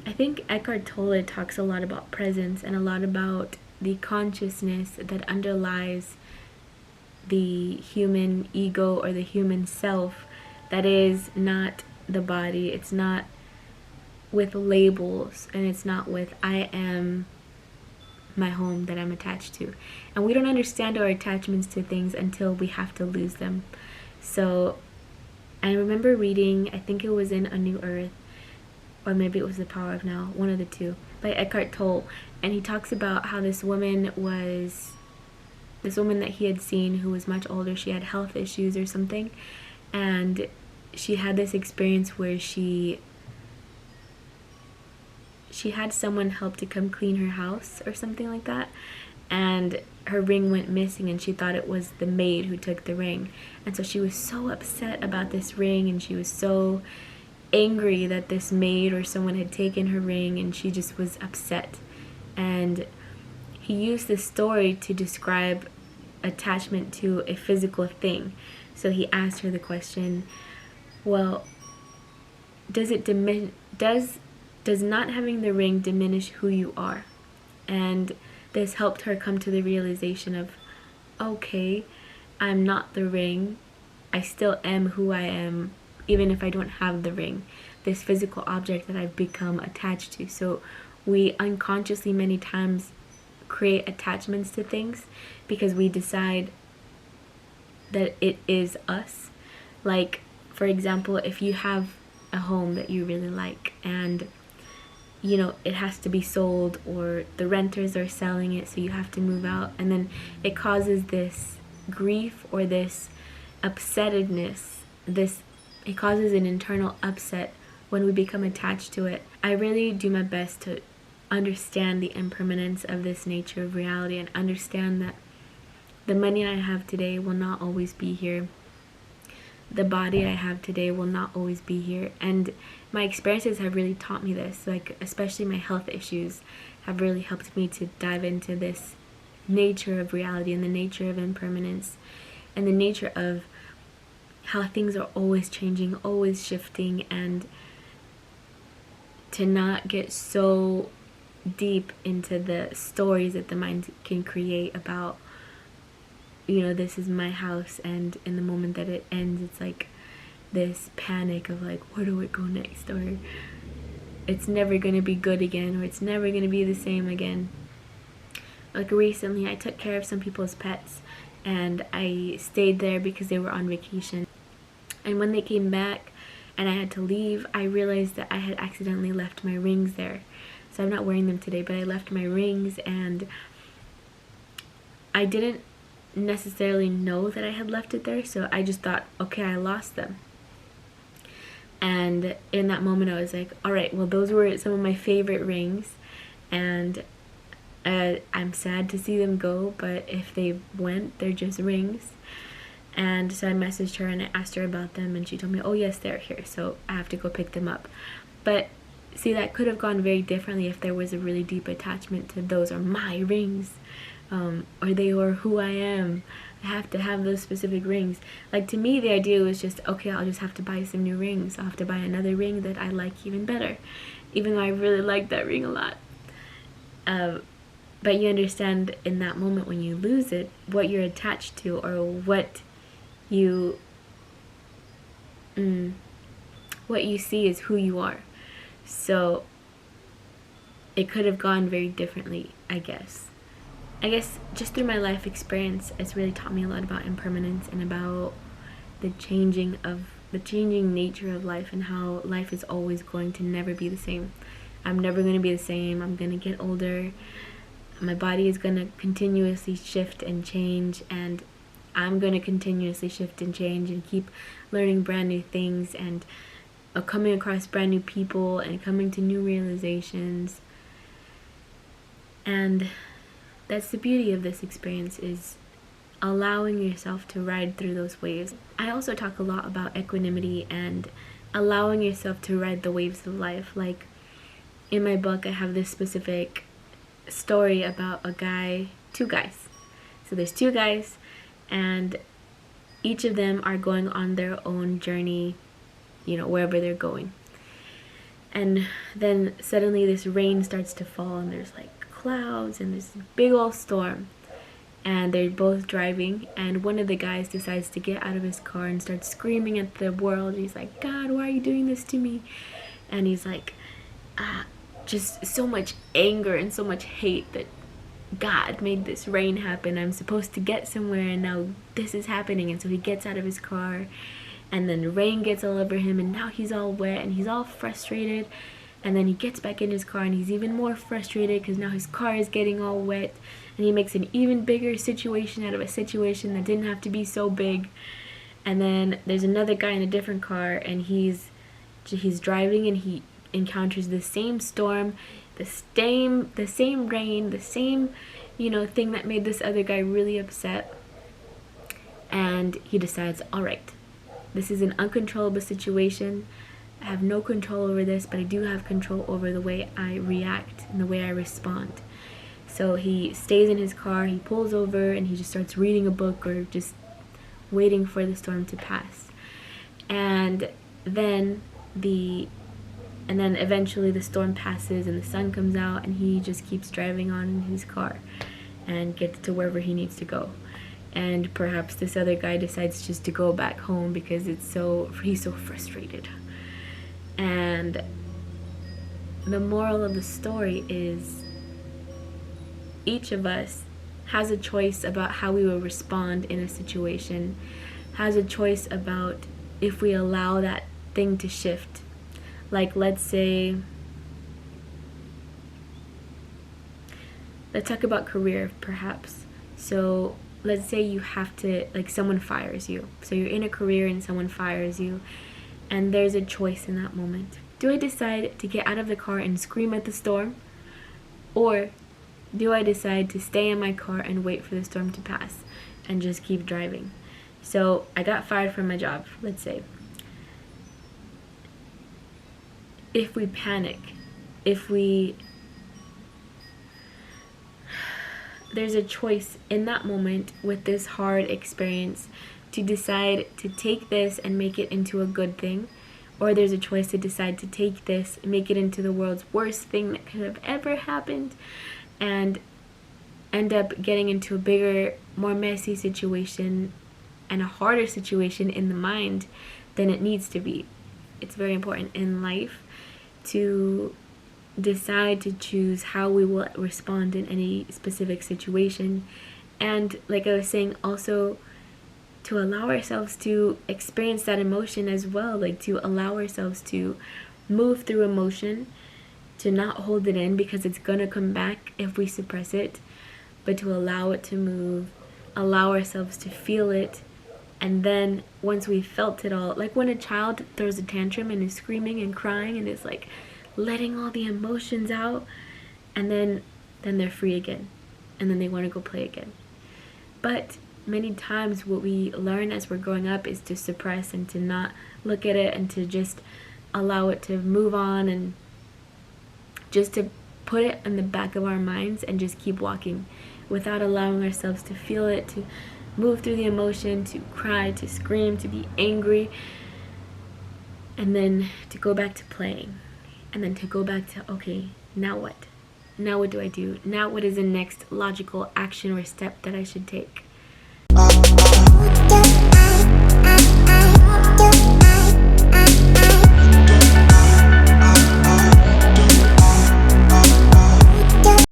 I think Eckhart Tolle talks a lot about presence and a lot about the consciousness that underlies the human ego or the human self that is not the body. It's not with labels, and it's not with I am my home that I'm attached to. And we don't understand our attachments to things until we have to lose them. So I remember reading, I think it was in A New Earth, or maybe it was The Power of Now, one of the two, by Eckhart Tolle. And he talks about how this woman that he had seen who was much older. She had health issues or something, and she had this experience where she had someone help to come clean her house or something like that, and her ring went missing, and she thought it was the maid who took the ring. And so she was so upset about this ring, and she was so angry that this maid or someone had taken her ring, and she just was upset. And he used this story to describe attachment to a physical thing. So he asked her the question, well, does not having the ring diminish who you are? And this helped her come to the realization of, okay, I'm not the ring. I still am who I am, even if I don't have the ring, this physical object that I've become attached to. So we unconsciously many times create attachments to things because we decide that it is us. Like, for example, if you have a home that you really like, and you know it has to be sold, or the renters are selling it, so you have to move out, and then it causes this grief or this upsettedness, it causes an internal upset when we become attached to it. I really do my best to understand the impermanence of this nature of reality, and understand that the money I have today will not always be here. The body I have today will not always be here. And my experiences have really taught me this, like especially my health issues have really helped me to dive into this nature of reality, and the nature of impermanence, and the nature of how things are always changing, always shifting, and to not get so deep into the stories that the mind can create about, you know, this is my house, and in the moment that it ends, it's like this panic of like, where do I go next, or it's never going to be good again, or it's never going to be the same again. Like recently I took care of some people's pets, and I stayed there because they were on vacation, and when they came back and I had to leave, I realized that I had accidentally left my rings there. So I'm not wearing them today, but I left my rings, and I didn't necessarily know that I had left it there, so I just thought, okay, I lost them. And in that moment I was like, alright, well, those were some of my favorite rings, and I'm sad to see them go, but if they went, they're just rings. And so I messaged her and I asked her about them, and she told me, oh yes, they're here, so I have to go pick them up. But see, that could have gone very differently if there was a really deep attachment to those are my rings, or they are who I am. I have to have those specific rings. Like, to me, the idea was just, okay, I'll just have to buy some new rings. I'll have to buy another ring that I like even better, even though I really like that ring a lot. But you understand in that moment when you lose it, what you're attached to, or what you see is who you are. So it could have gone very differently, I guess. Just through my life experience, it's really taught me a lot about impermanence, and about the changing nature of life, and how life is always going to never be the same. I'm never going to be the same. I'm going to get older. My body is going to continuously shift and change, and I'm going to continuously shift and change, and keep learning brand new things, and coming across brand new people, and coming to new realizations. And that's the beauty of this experience, is allowing yourself to ride through those waves. I also talk a lot about equanimity and allowing yourself to ride the waves of life. Like, in my book, I have this specific story about two guys. So there's two guys, and each of them are going on their own journey, you know, wherever they're going. And then suddenly this rain starts to fall, and there's like clouds and this big old storm. And they're both driving, and one of the guys decides to get out of his car and starts screaming at the world. He's like, God, why are you doing this to me? And he's like, just so much anger and so much hate that God made this rain happen. I'm supposed to get somewhere, and now this is happening. And so he gets out of his car, and then the rain gets all over him, and now he's all wet and he's all frustrated. And then he gets back in his car, and he's even more frustrated because now his car is getting all wet, and he makes an even bigger situation out of a situation that didn't have to be so big. And then there's another guy in a different car, and he's driving, and he encounters the same storm, the same rain, the same, thing that made this other guy really upset. And he decides, all right, this is an uncontrollable situation. I have no control over this, but I do have control over the way I react and the way I respond. So he stays in his car, he pulls over, and he just starts reading a book or just waiting for the storm to pass. And then eventually the storm passes and the sun comes out, and he just keeps driving on in his car and gets to wherever he needs to go. And perhaps this other guy decides just to go back home because he's so frustrated. And the moral of the story is each of us has a choice about how we will respond in a situation, has a choice about if we allow that thing to shift. Like, let's talk about career, perhaps. So let's say you have to, someone fires you. So you're in a career and someone fires you, and there's a choice in that moment. Do I decide to get out of the car and scream at the storm? Or do I decide to stay in my car and wait for the storm to pass and just keep driving? So I got fired from my job, let's say. If we panic, there's a choice in that moment with this hard experience to decide to take this and make it into a good thing, or there's a choice to decide to take this and make it into the world's worst thing that could have ever happened and end up getting into a bigger, more messy situation and a harder situation in the mind than it needs to be. It's very important in life to decide to choose how we will respond in any specific situation. And like I was saying, also to allow ourselves to experience that emotion as well, to allow ourselves to move through emotion, to not hold it in because it's gonna come back if we suppress it, but to allow it to move, allow ourselves to feel it. And then once we've felt it all, like when a child throws a tantrum and is screaming and crying and is letting all the emotions out, and then they're free again, and then they want to go play again. But many times what we learn as we're growing up is to suppress and to not look at it and to just allow it to move on and just to put it in the back of our minds and just keep walking without allowing ourselves to feel it, to move through the emotion, to cry, to scream, to be angry, and then to go back to playing, and then to go back to, okay, now what? Now what do I do? Now what is the next logical action or step that I should take?